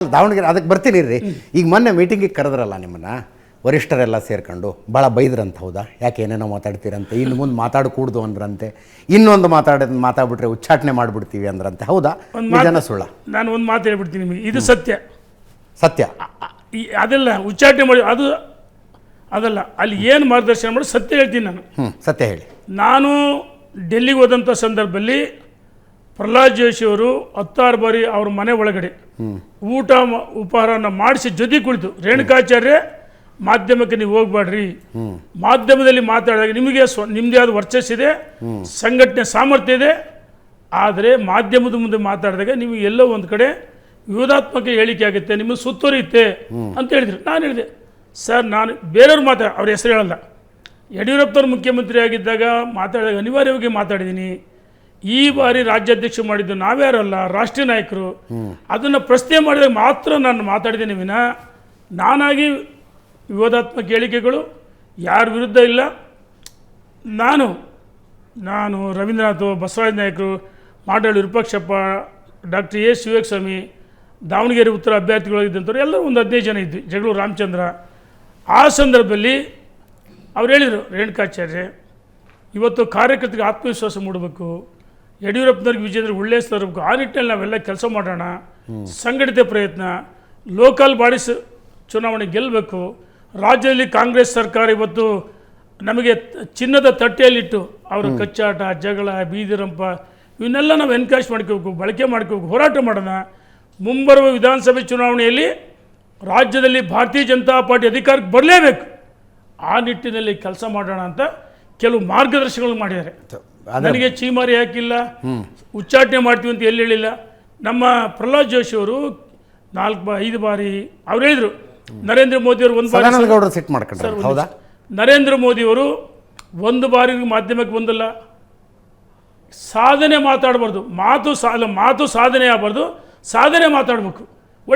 ದಾವಣಗೆರೆ ಅದಕ್ಕೆ ಬರ್ತೀನಿ ರೀ. ಈಗ ಮೊನ್ನೆ ಮೀಟಿಂಗಿಗೆ ಕರೆದ್ರಲ್ಲ ನಿಮ್ಮನ್ನು ವರಿಷ್ಠರೆಲ್ಲ ಸೇರ್ಕೊಂಡು ಭಾಳ ಬೈದ್ರಂತ. ಹೌದಾ? ಯಾಕೆ ಏನೇನೋ ಮಾತಾಡ್ತೀರಂತೆ, ಇನ್ನು ಮುಂದೆ ಮಾತಾಡಕೂಡ್ದು ಅಂದ್ರಂತೆ, ಇನ್ನೊಂದು ಮಾತಾಡ್ಬಿಟ್ರೆ ಉಚ್ಚಾಟನೆ ಮಾಡಿಬಿಡ್ತೀವಿ ಅಂದ್ರಂತೆ. ಹೌದಾ? ನಿಜನ ಸುಳ್ಳ? ನಾನು ಒಂದು ಮಾತು ಹೇಳ್ಬಿಡ್ತೀನಿ ನಿಮಗೆ, ಇದು ಸತ್ಯ. ಸತ್ಯ ಅದೆಲ್ಲ ಉಚ್ಚಾಟನೆ ಮಾಡಿ ಅದು ಅದಲ್ಲ, ಅಲ್ಲಿ ಏನು ಮಾರ್ಗದರ್ಶನ ಮಾಡಿ ಸತ್ಯ ಹೇಳ್ತೀನಿ ನಾನು. ಸತ್ಯ ಹೇಳಿ. ನಾನು ಡೆಲ್ಲಿಗೆ ಹೋದಂಥ ಸಂದರ್ಭದಲ್ಲಿ ಪ್ರಹ್ಲಾದ್ ಜೋಶಿಯವರು 16 ಬಾರಿ ಅವ್ರ ಮನೆ ಒಳಗಡೆ ಊಟ ಉಪಹಾರನ ಮಾಡಿಸಿ ಜೊತೆ ಕುಳಿತು, ರೇಣುಕಾಚಾರ್ಯ ಮಾಧ್ಯಮಕ್ಕೆ ನೀವು ಹೋಗ್ಬೇಡ್ರಿ, ಮಾಧ್ಯಮದಲ್ಲಿ ಮಾತಾಡಿದಾಗ ನಿಮಗೆ ನಿಮ್ಮದೇ ಆದ ವರ್ಚಸ್ಸಿದೆ, ಸಂಘಟನೆ ಸಾಮರ್ಥ್ಯ ಇದೆ, ಆದರೆ ಮಾಧ್ಯಮದ ಮುಂದೆ ಮಾತಾಡಿದಾಗ ನಿಮಗೆ ಎಲ್ಲೋ ಒಂದು ಕಡೆ ವಿವಾದಾತ್ಮಕ ಹೇಳಿಕೆ ಆಗುತ್ತೆ, ನಿಮಗೆ ಸುತ್ತುವರಿಯುತ್ತೆ ಅಂತ ಹೇಳಿದ್ರು. ನಾನು ಹೇಳಿದೆ, ಸರ್ ನಾನು ಬೇರೆಯವ್ರು ಅವ್ರ ಹೆಸರು ಹೇಳಲ್ಲ, ಯಡಿಯೂರಪ್ಪನವ್ರು ಮುಖ್ಯಮಂತ್ರಿ ಆಗಿದ್ದಾಗ ಮಾತಾಡಿದಾಗ ಅನಿವಾರ್ಯವಾಗಿ ಮಾತಾಡಿದ್ದೀನಿ. ಈ ಬಾರಿ ರಾಜ್ಯಾಧ್ಯಕ್ಷ ಮಾಡಿದ್ದು ನಾವ್ಯಾರಲ್ಲ, ರಾಷ್ಟ್ರೀಯ ನಾಯಕರು. ಅದನ್ನು ಪ್ರಶ್ನೆ ಮಾಡಿದಾಗ ಮಾತ್ರ ನಾನು ಮಾತಾಡಿದ್ದೀನಿ ವಿನ ನಾನಾಗಿ ವಿವಾದಾತ್ಮಕ ಹೇಳಿಕೆಗಳು ಯಾರ ವಿರುದ್ಧ ಇಲ್ಲ. ನಾನು ರವೀಂದ್ರನಾಥ್, ಬಸವರಾಜ ನಾಯಕರು, ಮಾಡಾಳು ವಿರೂಪಾಕ್ಷಪ್ಪ, ಡಾಕ್ಟರ್ ಎ ಶಿವಸ್ವಾಮಿ, ದಾವಣಗೆರೆ ಉತ್ತರ ಅಭ್ಯರ್ಥಿಗಳಾಗಿದ್ದಂಥವ್ರು ಎಲ್ಲರೂ ಒಂದು 15 ಜನ ಇದ್ವಿ, ಜಗಳೂರು ರಾಮಚಂದ್ರ. ಆ ಸಂದರ್ಭದಲ್ಲಿ ಅವ್ರು ಹೇಳಿದರು, ರೇಣುಕಾಚಾರ್ಯ ಇವತ್ತು ಕಾರ್ಯಕರ್ತರಿಗೆ ಆತ್ಮವಿಶ್ವಾಸ ಮೂಡಬೇಕು, ಯಡಿಯೂರಪ್ಪನವ್ರಿಗೆ ವಿಜೇಂದ್ರ ಒಳ್ಳೆ ತರಬೇಕು, ಆ ನಿಟ್ಟಿನಲ್ಲಿ ನಾವೆಲ್ಲ ಕೆಲಸ ಮಾಡೋಣ, ಸಂಘಟಿತ ಪ್ರಯತ್ನ, ಲೋಕಲ್ ಬಾಡೀಸ್ ಚುನಾವಣೆ ಗೆಲ್ಲಬೇಕು, ರಾಜ್ಯದಲ್ಲಿ ಕಾಂಗ್ರೆಸ್ ಸರ್ಕಾರ ಇವತ್ತು ನಮಗೆ ಚಿನ್ನದ ತಟ್ಟೆಯಲ್ಲಿಟ್ಟು ಅವರ ಕಚ್ಚಾಟ, ಜಗಳ, ಬೀದಿರಂಪ ಇವನ್ನೆಲ್ಲ ನಾವು ಎನ್ಕರೇಜ್ ಮಾಡ್ಕೋಬೇಕು, ಬಳಕೆ ಮಾಡ್ಕೋಬೇಕು, ಹೋರಾಟ ಮಾಡೋಣ. ಮುಂಬರುವ ವಿಧಾನಸಭೆ ಚುನಾವಣೆಯಲ್ಲಿ ರಾಜ್ಯದಲ್ಲಿ ಭಾರತೀಯ ಜನತಾ ಪಾರ್ಟಿ ಅಧಿಕಾರಕ್ಕೆ ಬರಲೇಬೇಕು, ಆ ನಿಟ್ಟಿನಲ್ಲಿ ಕೆಲಸ ಮಾಡೋಣ ಅಂತ ಕೆಲವು ಮಾರ್ಗದರ್ಶನಗಳು ಮಾಡಿದ್ದಾರೆ. ನನಗೆ ಚೀಮಾರಿ ಹಾಕಿಲ್ಲ, ಉಚ್ಚಾಟನೆ ಮಾಡ್ತೀವಿ ಅಂತ ಎಲ್ಲಿ ಹೇಳಿಲ್ಲ. ನಮ್ಮ ಪ್ರಹ್ಲಾದ್ ಜೋಶಿ ಅವರು 4-5 ಬಾರಿ ಅವ್ರು ಹೇಳಿದರು, ನರೇಂದ್ರ ಮೋದಿ ಅವರು ಒಂದು ಬಾರಿ, ನರೇಂದ್ರ ಮೋದಿಯವರು ಒಂದು ಬಾರಿ ಮಾಧ್ಯಮಕ್ಕೆ ಬಂದಿಲ್ಲ. ಸಾಧನೆ ಮಾತಾಡಬಾರ್ದು, ಮಾತು ಸಾಧನೆ ಆಗಬಾರ್ದು, ಸಾಧನೆ ಮಾತಾಡಬೇಕು.